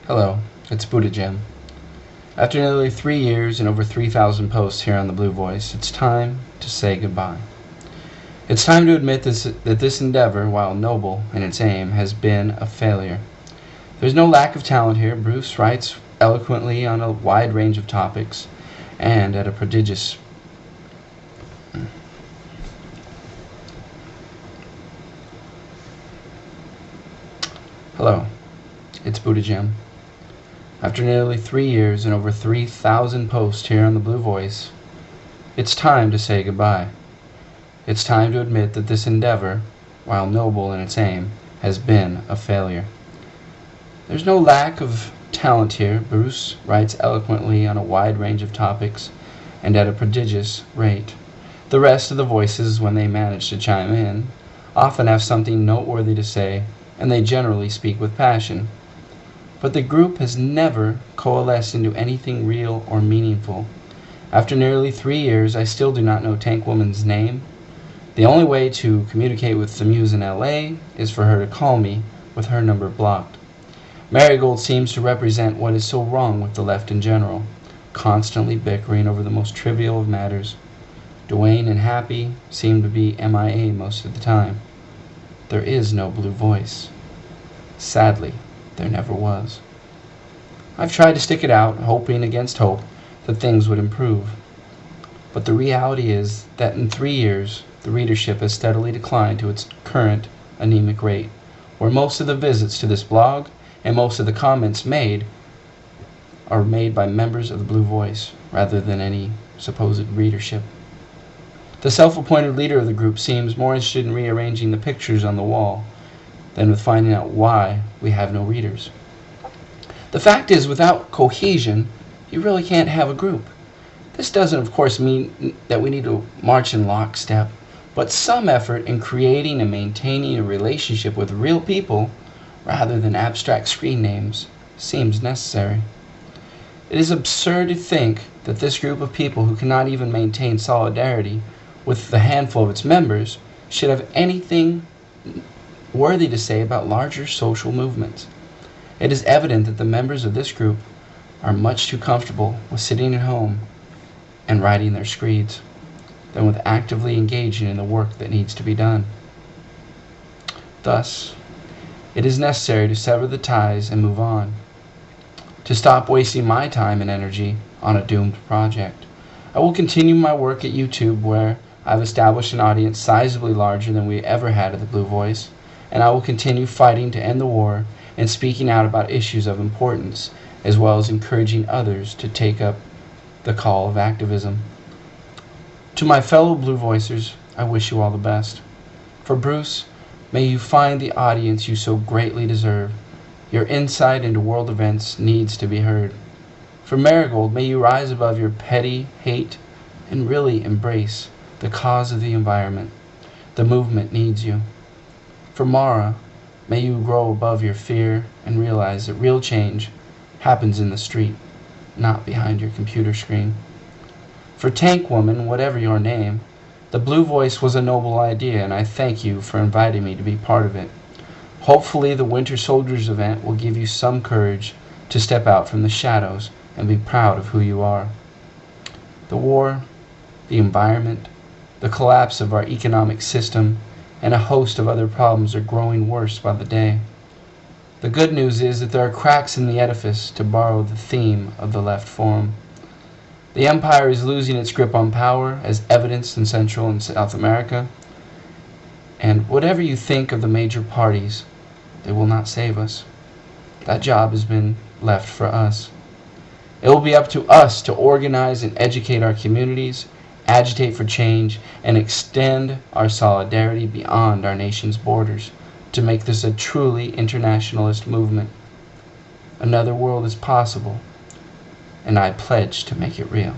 Hello, it's Buddhagem. After nearly 3 years and over 3,000 posts here on the Blue Voice, it's time to say goodbye. It's time to admit that this endeavor, while noble in its aim, has been a failure. There's no lack of talent here. Bruce writes eloquently on a wide range of topics and at a prodigious Hello, it's Buddhagem. After nearly 3 years and over 3,000 posts here on the Blue Voice, it's time to say goodbye. It's time to admit that this endeavor, while noble in its aim, has been a failure. There's no lack of talent here. Bruce writes eloquently on a wide range of topics and at a prodigious rate. The rest of the voices, when they manage to chime in, often have something noteworthy to say, and they generally speak with passion. But the group has never coalesced into anything real or meaningful. After nearly 3 years, I still do not know Tank Woman's name. The only way to communicate with the Muse in LA is for her to call me with her number blocked. Marigold seems to represent what is so wrong with the left in general, constantly bickering over the most trivial of matters. Dwayne and Happy seem to be MIA most of the time. There is no Blue Voice. Sadly, there never was. I've tried to stick it out, hoping against hope that things would improve. But the reality is that in 3 years, the readership has steadily declined to its current anemic rate, where most of the visits to this blog and most of the comments made are made by members of the Blue Voice rather than any supposed readership. The self-appointed leader of the group seems more interested in rearranging the pictures on the wall than with finding out why we have no readers. The fact is, without cohesion, you really can't have a group. This doesn't, of course, mean that we need to march in lockstep, but some effort in creating and maintaining a relationship with real people rather than abstract screen names seems necessary. It is absurd to think that this group of people who cannot even maintain solidarity with the handful of its members should have anything worthy to say about larger social movements. It is evident that the members of this group are much too comfortable with sitting at home and writing their screeds than with actively engaging in the work that needs to be done. Thus, it is necessary to sever the ties and move on, to stop wasting my time and energy on a doomed project. I will continue my work at YouTube, where I've established an audience sizably larger than we ever had at the Blue Voice, and I will continue fighting to end the war and speaking out about issues of importance, as well as encouraging others to take up the call of activism. To my fellow Blue Voicers, I wish you all the best. For Bruce, may you find the audience you so greatly deserve. Your insight into world events needs to be heard. For Marigold, may you rise above your petty hate and really embrace the cause of the environment. The movement needs you. For Mara, may you grow above your fear and realize that real change happens in the street, not behind your computer screen. For Tank Woman, whatever your name, the Blue Voice was a noble idea, and I thank you for inviting me to be part of it. Hopefully the Winter Soldiers event will give you some courage to step out from the shadows and be proud of who you are. The war, the environment, the collapse of our economic system, and a host of other problems are growing worse by the day. The good news is that there are cracks in the edifice, to borrow the theme of the left forum. The empire is losing its grip on power, as evidenced in Central and South America. And whatever you think of the major parties, they will not save us. That job has been left for us. It will be up to us to organize and educate our communities, agitate for change, and extend our solidarity beyond our nation's borders to make this a truly internationalist movement. Another world is possible, and I pledge to make it real.